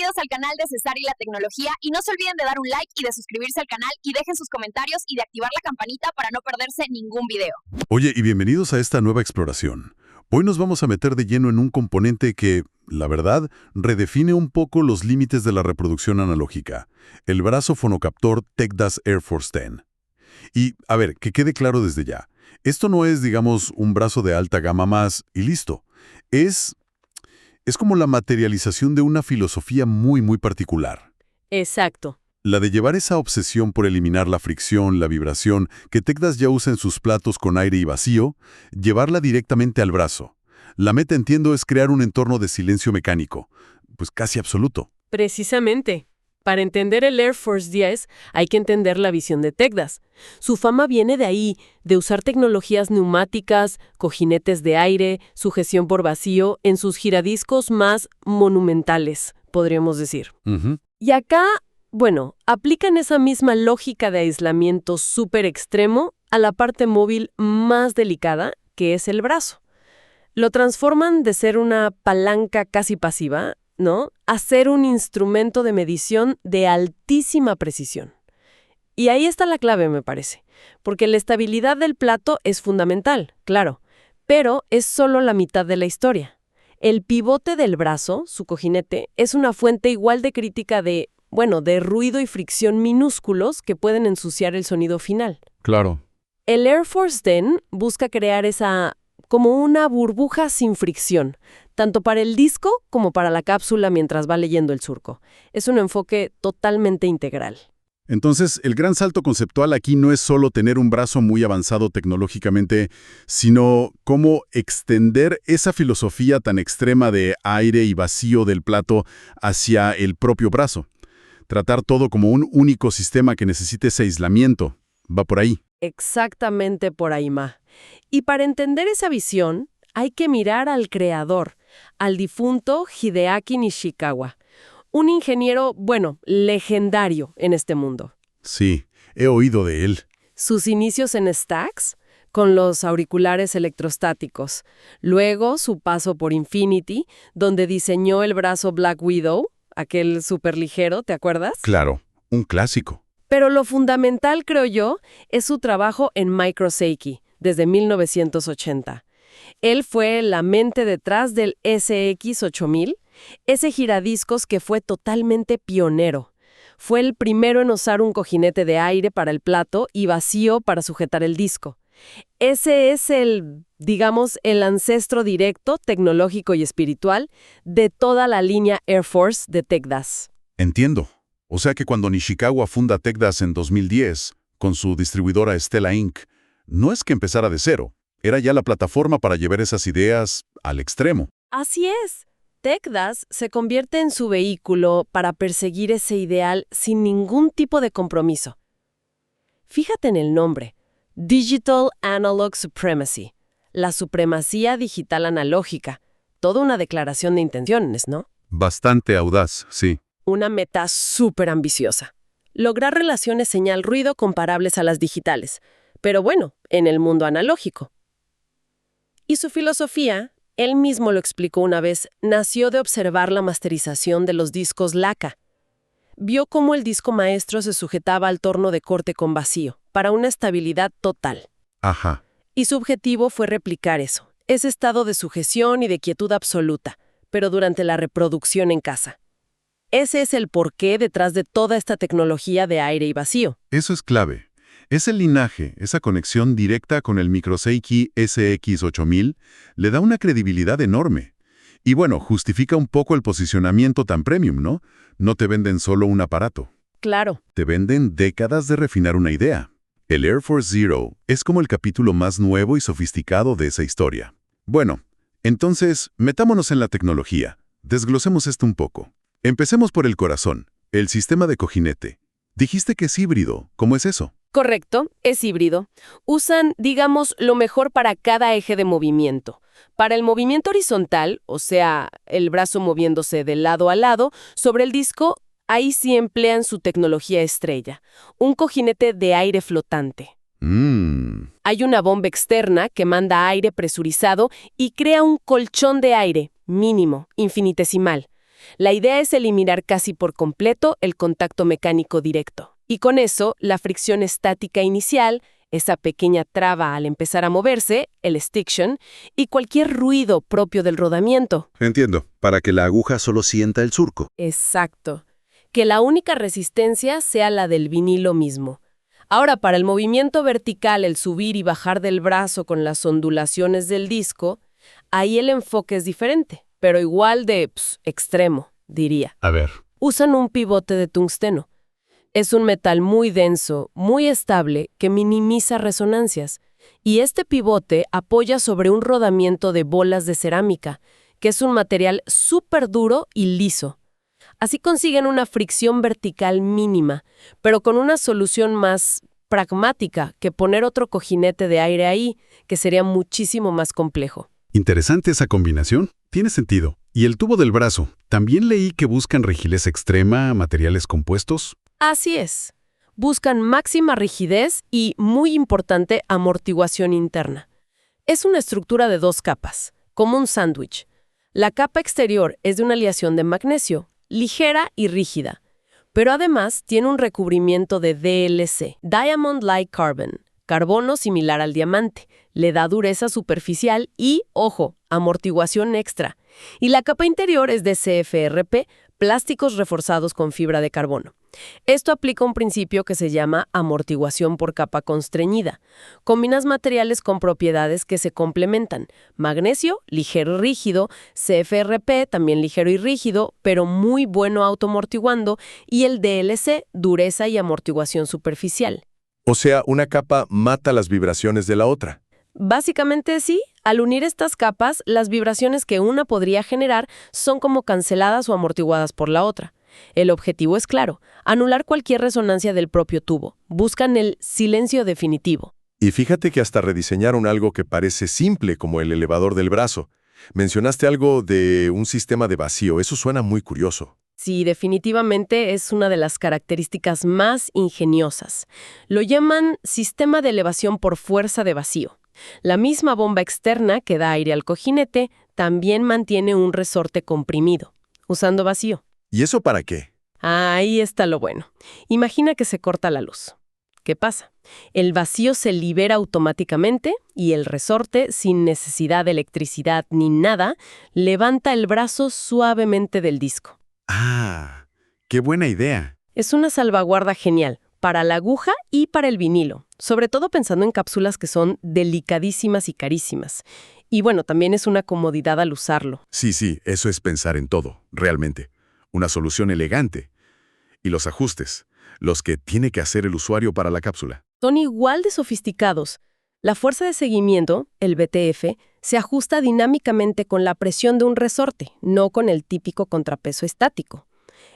Bienvenidos al canal de César y la Tecnología y no se olviden de dar un like y de suscribirse al canal y dejen sus comentarios y de activar la campanita para no perderse ningún video. Oye, y bienvenidos a esta nueva exploración. Hoy nos vamos a meter de lleno en un componente que, la verdad, redefine un poco los límites de la reproducción analógica, el brazo fonocaptor TECDAS Air Force 10. Y, a ver, que quede claro desde ya, esto no es, digamos, un brazo de alta gama más y listo. Es como la materialización de una filosofía muy particular. Exacto. La de llevar esa obsesión por eliminar la fricción, la vibración, que TECDAS ya usa en sus platos con aire y vacío, llevarla directamente al brazo. La meta, entiendo, es crear un entorno de silencio mecánico, pues casi absoluto. Precisamente. Para entender el Air Force 10 hay que entender la visión de TECDAS. Su fama viene de ahí, de usar tecnologías neumáticas, cojinetes de aire, sujeción por vacío en sus giradiscos más monumentales, podríamos decir. Y acá, bueno, aplican esa misma lógica de aislamiento súper extremo a la parte móvil más delicada, que es el brazo. Lo transforman de ser una palanca casi pasiva, ¿no?, a ser un instrumento de medición de altísima precisión. Y ahí está la clave, me parece, porque la estabilidad del plato es fundamental, claro, pero es solo la mitad de la historia. El pivote del brazo, su cojinete, es una fuente igual de crítica de ruido y fricción minúsculos que pueden ensuciar el sonido final. Claro. El Air Force 10 busca crear como una burbuja sin fricción, tanto para el disco como para la cápsula mientras va leyendo el surco. Es un enfoque totalmente integral. Entonces, el gran salto conceptual aquí no es solo tener un brazo muy avanzado tecnológicamente, sino cómo extender esa filosofía tan extrema de aire y vacío del plato hacia el propio brazo. Tratar todo como un único sistema que necesite ese aislamiento. Va por ahí. Exactamente por ahí, Ma. Y para entender esa visión, hay que mirar al creador, al difunto Hideaki Nishikawa, un ingeniero, legendario en este mundo. Sí, he oído de él. Sus inicios en Stax, con los auriculares electrostáticos. Luego, su paso por Infinity, donde diseñó el brazo Black Widow, aquel superligero, ¿te acuerdas? Claro, un clásico. Pero lo fundamental, creo yo, es su trabajo en Micro Seiki, desde 1980. Él fue la mente detrás del SX8000, ese giradiscos que fue totalmente pionero. Fue el primero en usar un cojinete de aire para el plato y vacío para sujetar el disco. Ese es el ancestro directo, tecnológico y espiritual de toda la línea Air Force de TECDAS. Entiendo. O sea que cuando Nishikawa funda TECDAS en 2010, con su distribuidora Stella Inc., no es que empezara de cero. Era ya la plataforma para llevar esas ideas al extremo. Así es. TECDAS se convierte en su vehículo para perseguir ese ideal sin ningún tipo de compromiso. Fíjate en el nombre, Digital Analog Supremacy, la supremacía digital analógica. Toda una declaración de intenciones, ¿no? Bastante audaz, sí. Una meta súper ambiciosa. Lograr relaciones señal-ruido comparables a las digitales, pero en el mundo analógico. Y su filosofía, él mismo lo explicó una vez, nació de observar la masterización de los discos Laca. Vio cómo el disco maestro se sujetaba al torno de corte con vacío, para una estabilidad total. Ajá. Y su objetivo fue replicar eso, ese estado de sujeción y de quietud absoluta, pero durante la reproducción en casa. Ese es el porqué detrás de toda esta tecnología de aire y vacío. Eso es clave. Ese linaje, esa conexión directa con el Microseiki SX8000, le da una credibilidad enorme. Y justifica un poco el posicionamiento tan premium, ¿no? No te venden solo un aparato. Claro. Te venden décadas de refinar una idea. El Air Force Zero es como el capítulo más nuevo y sofisticado de esa historia. Entonces, metámonos en la tecnología. Desglosemos esto un poco. Empecemos por el corazón, el sistema de cojinete. Dijiste que es híbrido. ¿Cómo es eso? Correcto, es híbrido. Usan, lo mejor para cada eje de movimiento. Para el movimiento horizontal, o sea, el brazo moviéndose de lado a lado, sobre el disco, ahí sí emplean su tecnología estrella, un cojinete de aire flotante. Hay una bomba externa que manda aire presurizado y crea un colchón de aire, mínimo, infinitesimal. La idea es eliminar casi por completo el contacto mecánico directo. Y con eso, la fricción estática inicial, esa pequeña traba al empezar a moverse, el stiction, y cualquier ruido propio del rodamiento. Entiendo, para que la aguja solo sienta el surco. Exacto. Que la única resistencia sea la del vinilo mismo. Ahora, para el movimiento vertical, el subir y bajar del brazo con las ondulaciones del disco, ahí el enfoque es diferente, pero igual de extremo, diría. A ver. Usan un pivote de tungsteno. Es un metal muy denso, muy estable, que minimiza resonancias. Y este pivote apoya sobre un rodamiento de bolas de cerámica, que es un material súper duro y liso. Así consiguen una fricción vertical mínima, pero con una solución más pragmática que poner otro cojinete de aire ahí, que sería muchísimo más complejo. Interesante esa combinación. Tiene sentido. ¿Y el tubo del brazo? También leí que buscan rigidez extrema, materiales compuestos. Así es. Buscan máxima rigidez y, muy importante, amortiguación interna. Es una estructura de 2 capas, como un sándwich. La capa exterior es de una aleación de magnesio, ligera y rígida, pero además tiene un recubrimiento de DLC, Diamond Like Carbon, carbono similar al diamante. Le da dureza superficial y, ojo, amortiguación extra. Y la capa interior es de CFRP, plásticos reforzados con fibra de carbono. Esto aplica un principio que se llama amortiguación por capa constreñida. Combinas materiales con propiedades que se complementan. Magnesio, ligero y rígido, CFRP, también ligero y rígido, pero muy bueno autoamortiguando, y el DLC, dureza y amortiguación superficial. O sea, una capa mata las vibraciones de la otra. Básicamente sí, al unir estas capas, las vibraciones que una podría generar son como canceladas o amortiguadas por la otra. El objetivo es claro, anular cualquier resonancia del propio tubo. Buscan el silencio definitivo. Y fíjate que hasta rediseñaron algo que parece simple, como el elevador del brazo. Mencionaste algo de un sistema de vacío, eso suena muy curioso. Sí, definitivamente es una de las características más ingeniosas. Lo llaman sistema de elevación por fuerza de vacío. La misma bomba externa que da aire al cojinete también mantiene un resorte comprimido, usando vacío. ¿Y eso para qué? Ahí está lo bueno. Imagina que se corta la luz. ¿Qué pasa? El vacío se libera automáticamente y el resorte, sin necesidad de electricidad ni nada, levanta el brazo suavemente del disco. Ah, qué buena idea. Es una salvaguarda genial para la aguja y para el vinilo, sobre todo pensando en cápsulas que son delicadísimas y carísimas. Y bueno, también es una comodidad al usarlo. Sí, eso es pensar en todo, realmente. Una solución elegante. Y los ajustes, los que tiene que hacer el usuario para la cápsula. Son igual de sofisticados. La fuerza de seguimiento, el VTF, se ajusta dinámicamente con la presión de un resorte, no con el típico contrapeso estático.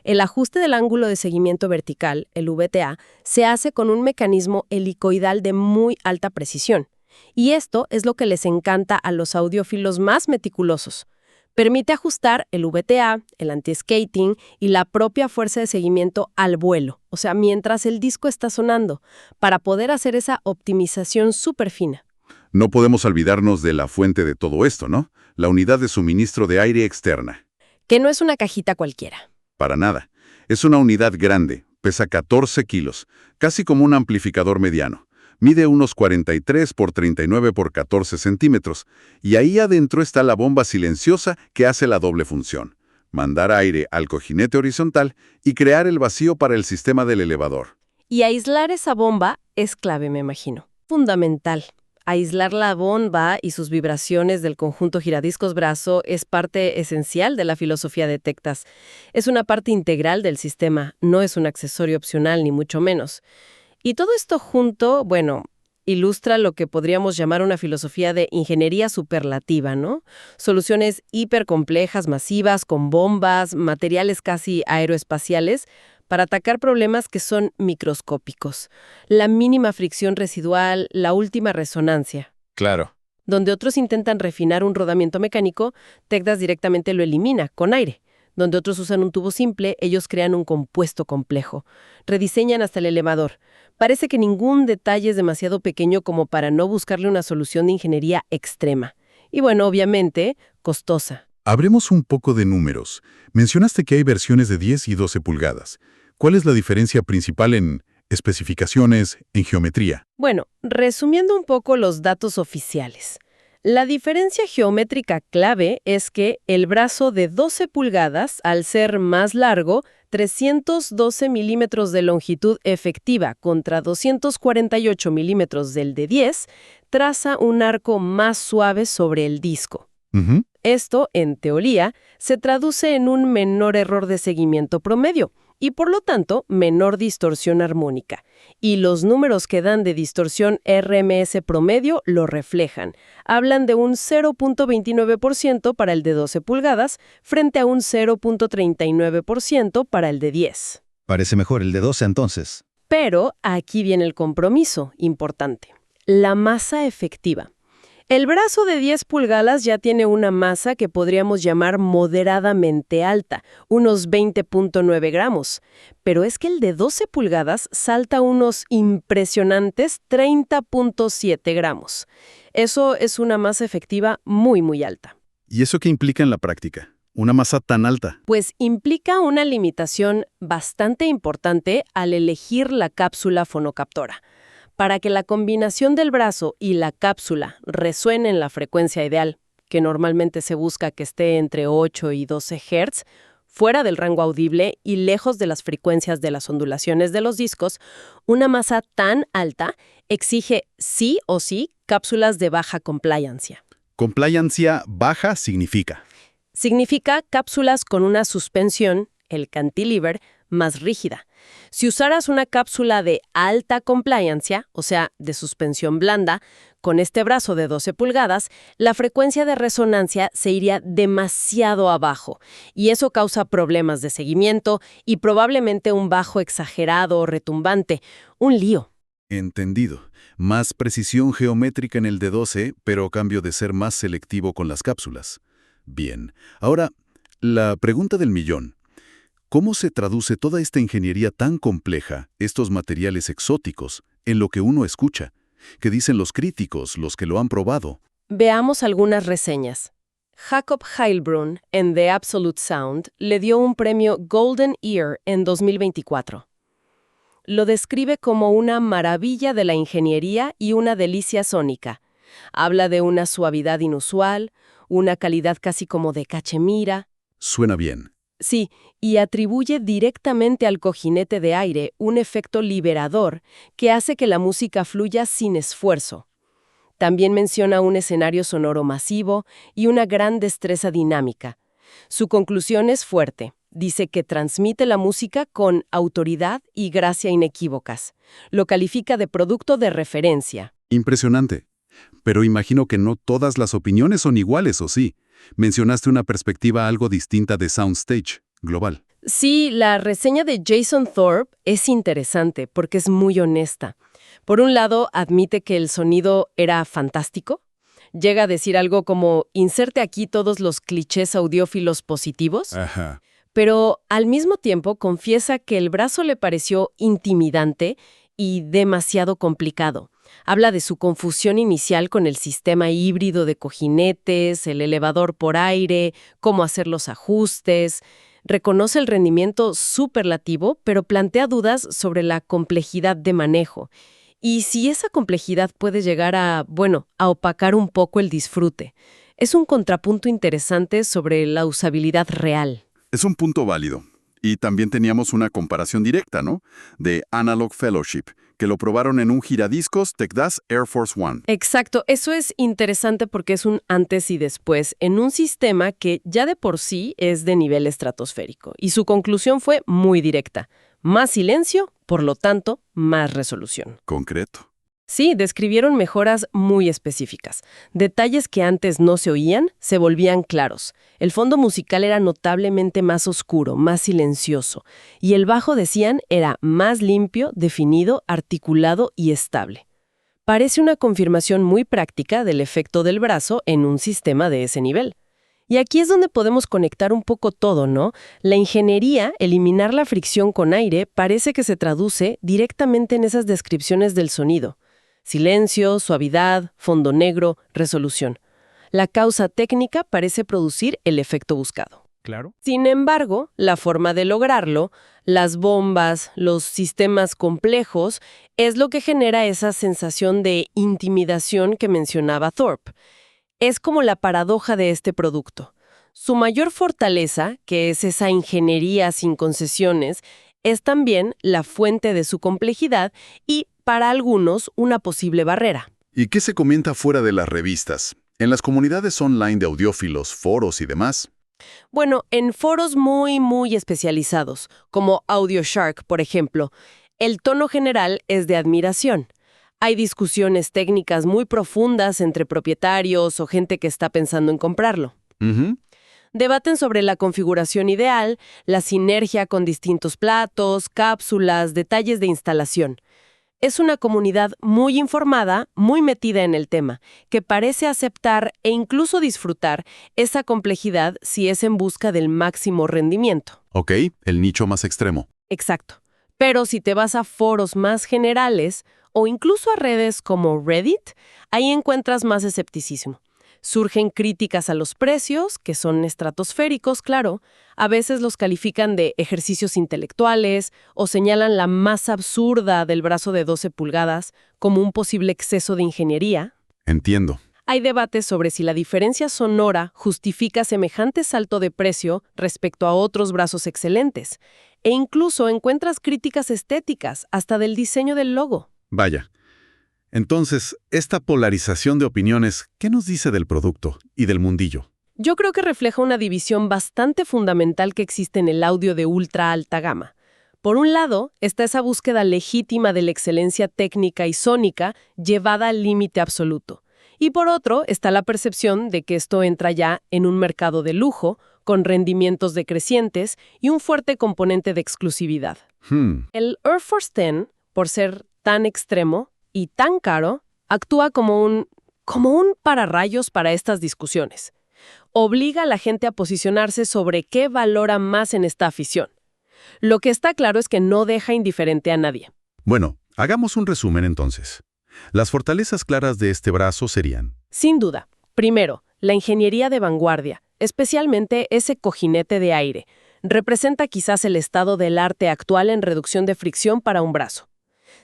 El ajuste del ángulo de seguimiento vertical, el VTA, se hace con un mecanismo helicoidal de muy alta precisión. Y esto es lo que les encanta a los audiófilos más meticulosos. Permite ajustar el VTA, el anti-skating y la propia fuerza de seguimiento al vuelo, o sea, mientras el disco está sonando, para poder hacer esa optimización súper fina. No podemos olvidarnos de la fuente de todo esto, ¿no? La unidad de suministro de aire externa. Que no es una cajita cualquiera. Para nada. Es una unidad grande, pesa 14 kilos, casi como un amplificador mediano. Mide unos 43 por 39 por 14 centímetros, y ahí adentro está la bomba silenciosa que hace la doble función: mandar aire al cojinete horizontal y crear el vacío para el sistema del elevador. Y aislar esa bomba es clave, me imagino. Fundamental. Aislar la bomba y sus vibraciones del conjunto giradiscos-brazo es parte esencial de la filosofía de Tectas. Es una parte integral del sistema, no es un accesorio opcional ni mucho menos. Y todo esto junto, bueno, ilustra lo que podríamos llamar una filosofía de ingeniería superlativa, ¿no? Soluciones hipercomplejas, masivas, con bombas, materiales casi aeroespaciales, para atacar problemas que son microscópicos. La mínima fricción residual, la última resonancia. Claro. Donde otros intentan refinar un rodamiento mecánico, Tectas directamente lo elimina, con aire. Donde otros usan un tubo simple, ellos crean un compuesto complejo. Rediseñan hasta el elevador. Parece que ningún detalle es demasiado pequeño como para no buscarle una solución de ingeniería extrema. Y bueno, obviamente, costosa. Hablemos un poco de números. Mencionaste que hay versiones de 10 y 12 pulgadas. ¿Cuál es la diferencia principal en especificaciones, en geometría? Bueno, resumiendo un poco los datos oficiales. La diferencia geométrica clave es que el brazo de 12 pulgadas, al ser más largo, 312 milímetros de longitud efectiva contra 248 milímetros del de 10, traza un arco más suave sobre el disco. Ujú. Esto, en teoría, se traduce en un menor error de seguimiento promedio y, por lo tanto, menor distorsión armónica. Y los números que dan de distorsión RMS promedio lo reflejan. Hablan de un 0.29% para el de 12 pulgadas frente a un 0.39% para el de 10. Parece mejor el de 12 entonces. Pero aquí viene el compromiso importante. La masa efectiva. El brazo de 10 pulgadas ya tiene una masa que podríamos llamar moderadamente alta, unos 20.9 gramos. Pero es que el de 12 pulgadas salta unos impresionantes 30.7 gramos. Eso es una masa efectiva muy, muy alta. ¿Y eso qué implica en la práctica? ¿Una masa tan alta? Pues implica una limitación bastante importante al elegir la cápsula fonocaptora. Para que la combinación del brazo y la cápsula resuene en la frecuencia ideal, que normalmente se busca que esté entre 8 y 12 Hz, fuera del rango audible y lejos de las frecuencias de las ondulaciones de los discos, una masa tan alta exige sí o sí cápsulas de baja compliancia. Compliancia baja significa. Significa cápsulas con una suspensión, el cantilever, más rígida. Si usaras una cápsula de alta compliancia, o sea, de suspensión blanda, con este brazo de 12 pulgadas, la frecuencia de resonancia se iría demasiado abajo, y eso causa problemas de seguimiento y probablemente un bajo exagerado o retumbante, un lío. Entendido. Más precisión geométrica en el de 12, pero a cambio de ser más selectivo con las cápsulas. Bien. Ahora, la pregunta del millón. ¿Cómo se traduce toda esta ingeniería tan compleja, estos materiales exóticos, en lo que uno escucha? ¿Qué dicen los críticos, los que lo han probado? Veamos algunas reseñas. Jacob Heilbrunn, en The Absolute Sound, le dio un premio Golden Ear en 2024. Lo describe como una maravilla de la ingeniería y una delicia sónica. Habla de una suavidad inusual, una calidad casi como de cachemira. Suena bien. Sí, y atribuye directamente al cojinete de aire un efecto liberador que hace que la música fluya sin esfuerzo. También menciona un escenario sonoro masivo y una gran destreza dinámica. Su conclusión es fuerte. Dice que transmite la música con autoridad y gracia inequívocas. Lo califica de producto de referencia. Impresionante. Pero imagino que no todas las opiniones son iguales, ¿o sí? Mencionaste una perspectiva algo distinta de Soundstage, global. Sí, la reseña de Jason Thorpe es interesante porque es muy honesta. Por un lado, admite que el sonido era fantástico. Llega a decir algo como, inserte aquí todos los clichés audiófilos positivos. Ajá. Pero al mismo tiempo confiesa que el brazo le pareció intimidante y demasiado complicado. Habla de su confusión inicial con el sistema híbrido de cojinetes, el elevador por aire, cómo hacer los ajustes. Reconoce el rendimiento superlativo, pero plantea dudas sobre la complejidad de manejo. Y si esa complejidad puede llegar a opacar un poco el disfrute. Es un contrapunto interesante sobre la usabilidad real. Es un punto válido. Y también teníamos una comparación directa, ¿no? De Analog Fellowship, que lo probaron en un giradiscos TECDAS Air Force One. Exacto, eso es interesante porque es un antes y después en un sistema que ya de por sí es de nivel estratosférico. Y su conclusión fue muy directa. Más silencio, por lo tanto, más resolución. Concreto. Sí, describieron mejoras muy específicas. Detalles que antes no se oían se volvían claros. El fondo musical era notablemente más oscuro, más silencioso. Y el bajo, decían, era más limpio, definido, articulado y estable. Parece una confirmación muy práctica del efecto del brazo en un sistema de ese nivel. Y aquí es donde podemos conectar un poco todo, ¿no? La ingeniería, eliminar la fricción con aire, parece que se traduce directamente en esas descripciones del sonido. Silencio, suavidad, fondo negro, resolución. La causa técnica parece producir el efecto buscado. Claro. Sin embargo, la forma de lograrlo, las bombas, los sistemas complejos, es lo que genera esa sensación de intimidación que mencionaba Thorpe. Es como la paradoja de este producto. Su mayor fortaleza, que es esa ingeniería sin concesiones, es también la fuente de su complejidad y, para algunos, una posible barrera. ¿Y qué se comenta fuera de las revistas? En las comunidades online de audiófilos, foros y demás. Bueno, en foros muy especializados, como AudioShark, por ejemplo, el tono general es de admiración. Hay discusiones técnicas muy profundas entre propietarios o gente que está pensando en comprarlo. Debaten sobre la configuración ideal, la sinergia con distintos platos, cápsulas, detalles de instalación. Es una comunidad muy informada, muy metida en el tema, que parece aceptar e incluso disfrutar esa complejidad si es en busca del máximo rendimiento. Ok, el nicho más extremo. Exacto. Pero si te vas a foros más generales o incluso a redes como Reddit, ahí encuentras más escepticismo. Surgen críticas a los precios, que son estratosféricos, claro. A veces los califican de ejercicios intelectuales o señalan la masa absurda del brazo de 12 pulgadas como un posible exceso de ingeniería. Entiendo. Hay debates sobre si la diferencia sonora justifica semejante salto de precio respecto a otros brazos excelentes. E incluso encuentras críticas estéticas, hasta del diseño del logo. Vaya. Entonces, esta polarización de opiniones, ¿qué nos dice del producto y del mundillo? Yo creo que refleja una división bastante fundamental que existe en el audio de ultra alta gama. Por un lado, está esa búsqueda legítima de la excelencia técnica y sónica llevada al límite absoluto. Y por otro, está la percepción de que esto entra ya en un mercado de lujo, con rendimientos decrecientes y un fuerte componente de exclusividad. El Air Force 10, por ser tan extremo y tan caro, actúa como un pararrayos para estas discusiones. Obliga a la gente a posicionarse sobre qué valora más en esta afición. Lo que está claro es que no deja indiferente a nadie. Bueno, hagamos un resumen entonces. Las fortalezas claras de este brazo serían... Sin duda. Primero, la ingeniería de vanguardia, especialmente ese cojinete de aire, representa quizás el estado del arte actual en reducción de fricción para un brazo.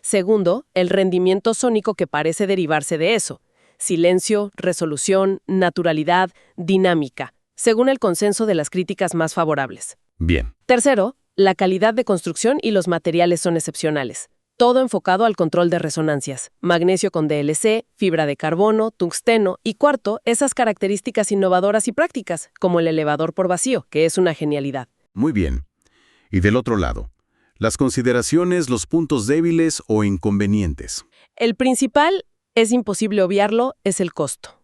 Segundo, el rendimiento sónico que parece derivarse de eso. Silencio, resolución, naturalidad, dinámica, según el consenso de las críticas más favorables. Bien. Tercero, la calidad de construcción y los materiales son excepcionales. Todo enfocado al control de resonancias. Magnesio con DLC, fibra de carbono, tungsteno y cuarto, esas características innovadoras y prácticas, como el elevador por vacío, que es una genialidad. Muy bien. Y del otro lado, las consideraciones, los puntos débiles o inconvenientes. El principal, es imposible obviarlo, es el costo.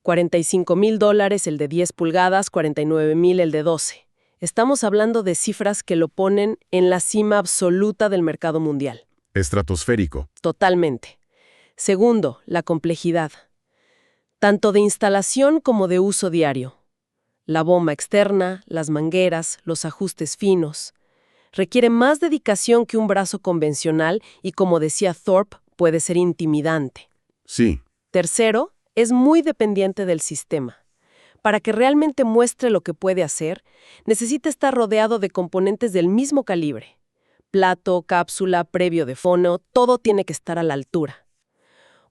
$45,000 el de 10 pulgadas, $49,000 el de 12. Estamos hablando de cifras que lo ponen en la cima absoluta del mercado mundial. Estratosférico. Totalmente. Segundo, la complejidad. Tanto de instalación como de uso diario. La bomba externa, las mangueras, los ajustes finos. Requiere más dedicación que un brazo convencional y, como decía Thorpe, puede ser intimidante. Sí. Tercero, es muy dependiente del sistema. Para que realmente muestre lo que puede hacer, necesita estar rodeado de componentes del mismo calibre. Plato, cápsula, previo de fono, todo tiene que estar a la altura.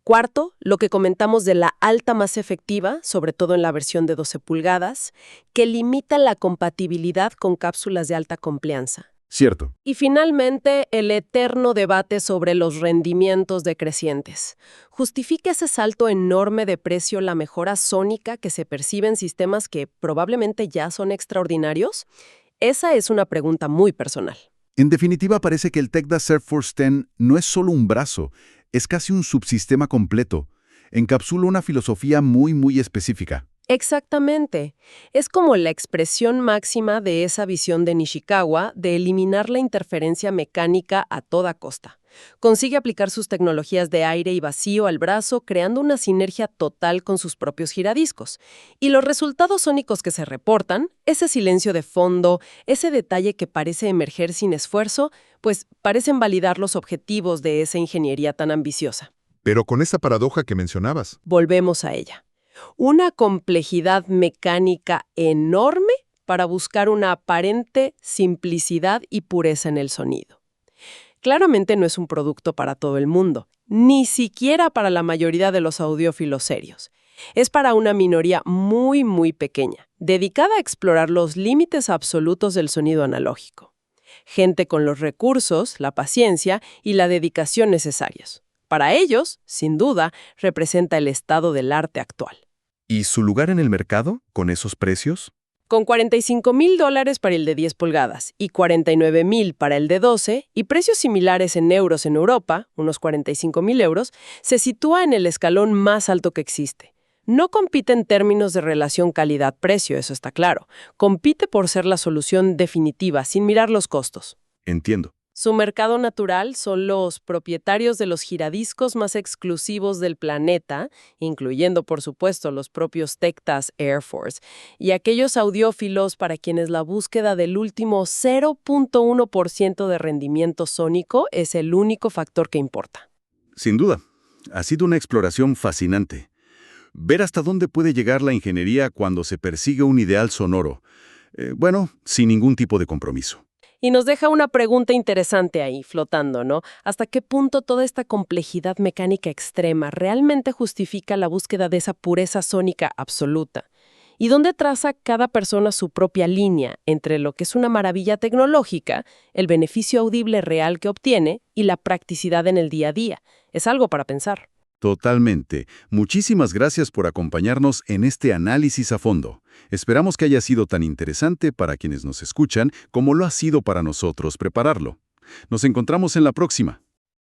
Cuarto, lo que comentamos de la alta más efectiva, sobre todo en la versión de 12 pulgadas, que limita la compatibilidad con cápsulas de alta complianza. Cierto. Y finalmente, el eterno debate sobre los rendimientos decrecientes. ¿Justifica ese salto enorme de precio la mejora sónica que se percibe en sistemas que probablemente ya son extraordinarios? Esa es una pregunta muy personal. En definitiva, parece que el TECDAS Air Force 10 no es solo un brazo, es casi un subsistema completo. Encapsula una filosofía muy específica. Exactamente. Es como la expresión máxima de esa visión de Nishikawa de eliminar la interferencia mecánica a toda costa. Consigue aplicar sus tecnologías de aire y vacío al brazo, creando una sinergia total con sus propios giradiscos. Y los resultados sónicos que se reportan, ese silencio de fondo, ese detalle que parece emerger sin esfuerzo, pues parecen validar los objetivos de esa ingeniería tan ambiciosa. Pero con esa paradoja que mencionabas. Volvemos a ella. Una complejidad mecánica enorme para buscar una aparente simplicidad y pureza en el sonido. Claramente no es un producto para todo el mundo, ni siquiera para la mayoría de los audiófilos serios. Es para una minoría muy, muy pequeña, dedicada a explorar los límites absolutos del sonido analógico. Gente con los recursos, la paciencia y la dedicación necesarios. Para ellos, sin duda, representa el estado del arte actual. ¿Y su lugar en el mercado, con esos precios? Con $45,000 para el de 10 pulgadas y $49,000 para el de 12, y precios similares en euros en Europa, unos 45,000 euros, se sitúa en el escalón más alto que existe. No compite en términos de relación calidad-precio, eso está claro. Compite por ser la solución definitiva, sin mirar los costos. Entiendo. Su mercado natural son los propietarios de los giradiscos más exclusivos del planeta, incluyendo, por supuesto, los propios Tectas Air Force, y aquellos audiófilos para quienes la búsqueda del último 0.1% de rendimiento sónico es el único factor que importa. Sin duda, ha sido una exploración fascinante. Ver hasta dónde puede llegar la ingeniería cuando se persigue un ideal sonoro. Sin ningún tipo de compromiso. Y nos deja una pregunta interesante ahí, flotando, ¿no? ¿Hasta qué punto toda esta complejidad mecánica extrema realmente justifica la búsqueda de esa pureza sónica absoluta? ¿Y dónde traza cada persona su propia línea entre lo que es una maravilla tecnológica, el beneficio audible real que obtiene y la practicidad en el día a día? Es algo para pensar. Totalmente. Muchísimas gracias por acompañarnos en este análisis a fondo. Esperamos que haya sido tan interesante para quienes nos escuchan como lo ha sido para nosotros prepararlo. Nos encontramos en la próxima.